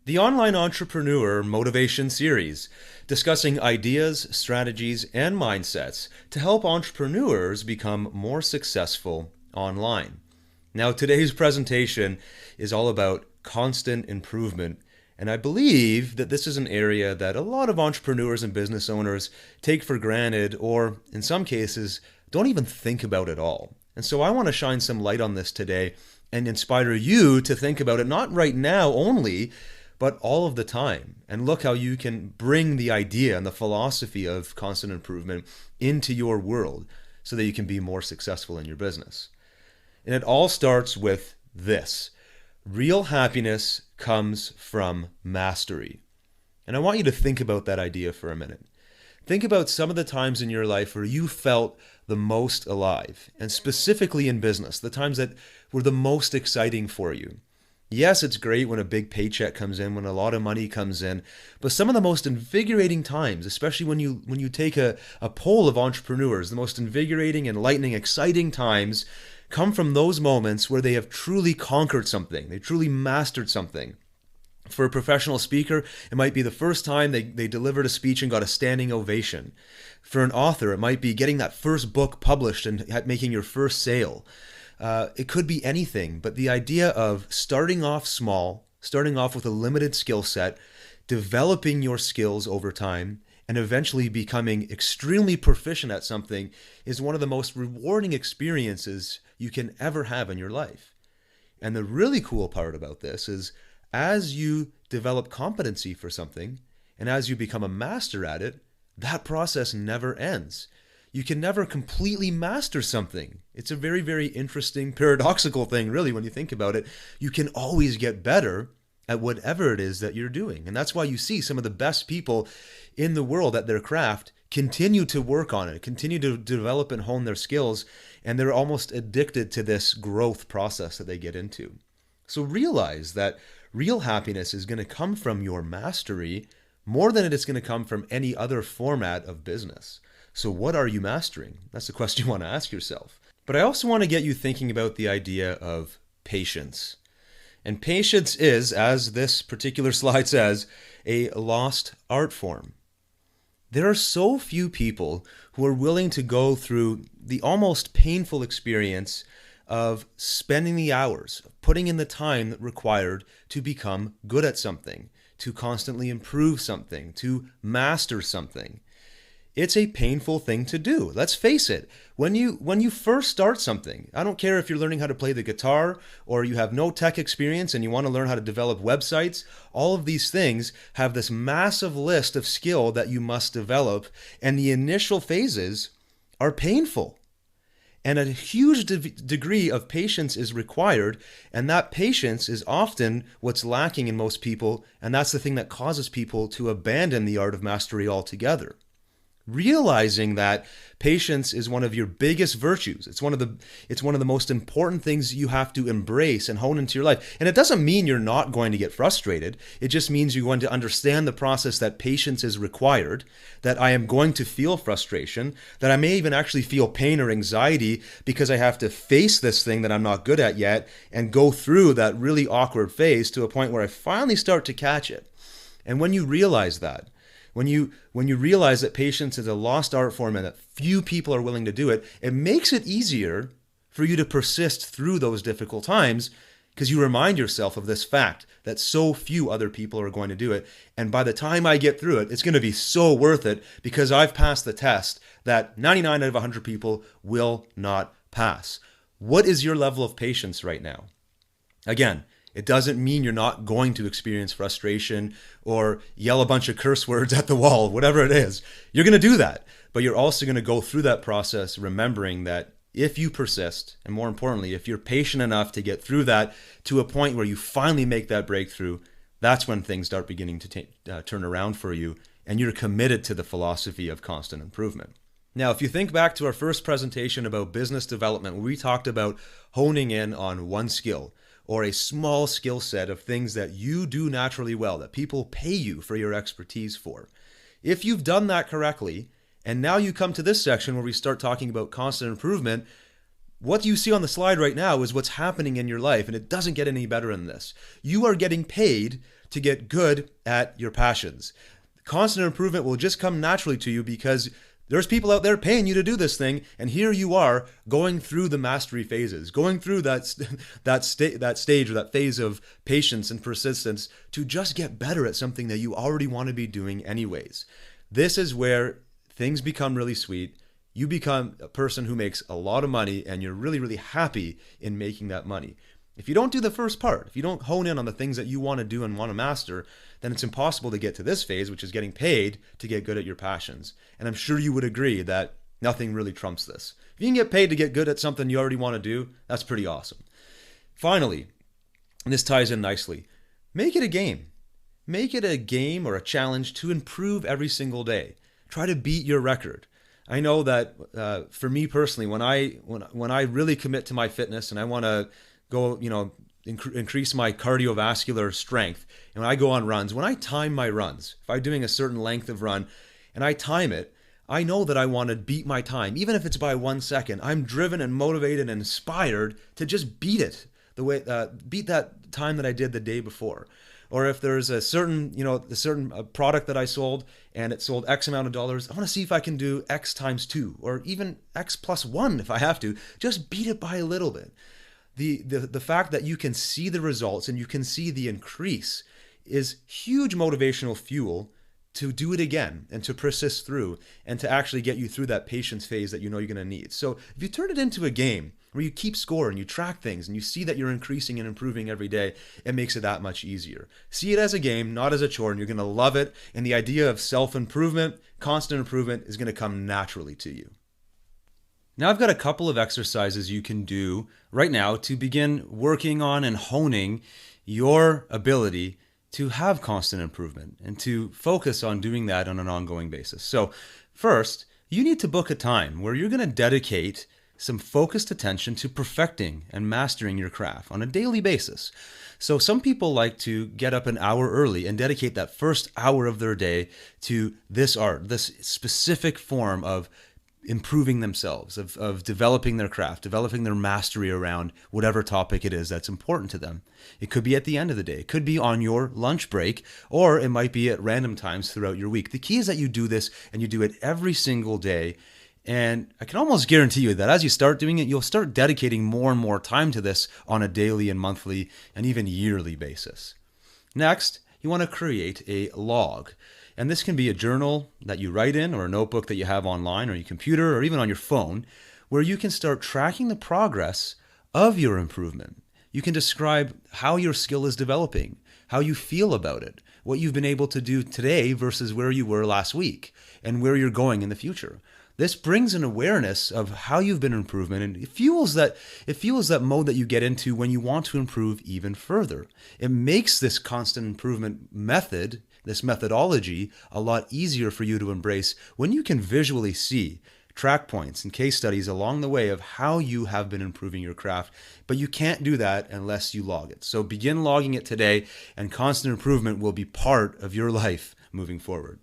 the Online Entrepreneur Motivation Series, discussing ideas, strategies, and mindsets to help entrepreneurs become more successful online. Now, today's presentation is all about constant improvement, and I believe that this is an area that a lot of entrepreneurs and business owners take for granted, or in some cases, don't even think about at all. And so I want to shine some light on this today and inspire you to think about it, not right now only, but all of the time. And look how you can bring the idea and the philosophy of constant improvement into your world so that you can be more successful in your business. And it all starts with this. Real happiness comes from mastery. And I want you to think about that idea for a minute. Think about some of the times in your life where you felt the most alive, and specifically in business, the times that were the most exciting for you. Yes, it's great when a big paycheck comes in, when a lot of money comes in, but some of the most invigorating times, especially when you take a poll of entrepreneurs, the most invigorating, enlightening, exciting times come from those moments where they have truly conquered something, they truly mastered something. For a professional speaker, it might be the first time they delivered a speech and got a standing ovation. For an author, it might be getting that first book published and making your first sale. It could be anything, but the idea of starting off small, starting off with a limited skill set, developing your skills over time, and eventually becoming extremely proficient at something is one of the most rewarding experiences you can ever have in your life. And the really cool part about this is as you develop competency for something, and as you become a master at it, that process never ends. You can never completely master something. It's a very, very interesting, paradoxical thing, really, when you think about it. You can always get better at whatever it is that you're doing. And that's why you see some of the best people in the world at their craft continue to work on it, continue to develop and hone their skills, and they're almost addicted to this growth process that they get into. So realize that real happiness is going to come from your mastery more than it is going to come from any other format of business. So what are you mastering? That's the question you want to ask yourself. But I also want to get you thinking about the idea of patience. And patience is, as this particular slide says, a lost art form. There are so few people who are willing to go through the almost painful experience of spending the hours, putting in the time required to become good at something, to constantly improve something, to master something. It's a painful thing to do. Let's face it. When you first start something, I don't care if you're learning how to play the guitar or you have no tech experience and you want to learn how to develop websites, all of these things have this massive list of skill that you must develop, and the initial phases are painful. And a huge degree of patience is required, and that patience is often what's lacking in most people, and that's the thing that causes people to abandon the art of mastery altogether. Realizing that patience is one of your biggest virtues. It's one of the most important things you have to embrace and hone into your life. And it doesn't mean you're not going to get frustrated. It just means you're going to understand the process that patience is required, that I am going to feel frustration, that I may even actually feel pain or anxiety because I have to face this thing that I'm not good at yet and go through that really awkward phase to a point where I finally start to catch it. And when you realize that, when you realize that patience is a lost art form and that few people are willing to do it, it makes it easier for you to persist through those difficult times because you remind yourself of this fact that so few other people are going to do it. And by the time I get through it, it's going to be so worth it because I've passed the test that 99 out of 100 people will not pass. What is your level of patience right now? Again, it doesn't mean you're not going to experience frustration or yell a bunch of curse words at the wall, whatever it is. You're going to do that, but you're also going to go through that process remembering that if you persist, and more importantly, if you're patient enough to get through that to a point where you finally make that breakthrough, that's when things start beginning to turn around for you, and you're committed to the philosophy of constant improvement. Now, if you think back to our first presentation about business development, where we talked about honing in on one skill, or a small skill set of things that you do naturally well, that people pay you for your expertise for. If you've done that correctly, and now you come to this section where we start talking about constant improvement, what you see on the slide right now is what's happening in your life, and it doesn't get any better than this. You are getting paid to get good at your passions. Constant improvement will just come naturally to you because there's people out there paying you to do this thing, and here you are going through the mastery phases, going through that stage or that phase of patience and persistence to just get better at something that you already want to be doing anyways. This is where things become really sweet. You become a person who makes a lot of money, and you're really, really happy in making that money. If you don't do the first part, if you don't hone in on the things that you want to do and want to master, then it's impossible to get to this phase, which is getting paid to get good at your passions. And I'm sure you would agree that nothing really trumps this. If you can get paid to get good at something you already want to do, that's pretty awesome. Finally, and this ties in nicely, make it a game. Make it a game or a challenge to improve every single day. Try to beat your record. I know that for me personally, when I really commit to my fitness and I want to go, increase my cardiovascular strength, and when I go on runs, when I time my runs, if I'm doing a certain length of run and I time it, I know that I want to beat my time, even if it's by 1 second. I'm driven and motivated and inspired to just beat it, beat that time that I did the day before. Or if there's a certain product that I sold and it sold X amount of dollars, I want to see if I can do X times 2 or even X plus 1 if I have to. Just beat it by a little bit. The fact that you can see the results and you can see the increase is huge motivational fuel to do it again and to persist through and to actually get you through that patience phase that you know you're going to need. So if you turn it into a game where you keep score and you track things and you see that you're increasing and improving every day, it makes it that much easier. See it as a game, not as a chore, and you're going to love it. And the idea of self-improvement, constant improvement is going to come naturally to you. Now I've got a couple of exercises you can do right now to begin working on and honing your ability to have constant improvement and to focus on doing that on an ongoing basis. So first, you need to book a time where you're going to dedicate some focused attention to perfecting and mastering your craft on a daily basis. So some people like to get up an hour early and dedicate that first hour of their day to this art, this specific form of improving themselves, of developing their craft, developing their mastery around whatever topic it is that's important to them. It could be at the end of the day. It could be on your lunch break, or it might be at random times throughout your week. The key is that you do this and you do it every single day. And I can almost guarantee you that as you start doing it, you'll start dedicating more and more time to this on a daily and monthly and even yearly basis. Next, you want to create a log. And this can be a journal that you write in or a notebook that you have online or your computer or even on your phone, where you can start tracking the progress of your improvement. You can describe how your skill is developing, how you feel about it, what you've been able to do today versus where you were last week, and where you're going in the future. This brings an awareness of how you've been improving, and it fuels that mode that you get into when you want to improve even further. It makes this constant improvement method, this methodology, a lot easier for you to embrace when you can visually see track points and case studies along the way of how you have been improving your craft. But you can't do that unless you log it. So begin logging it today, and constant improvement will be part of your life moving forward.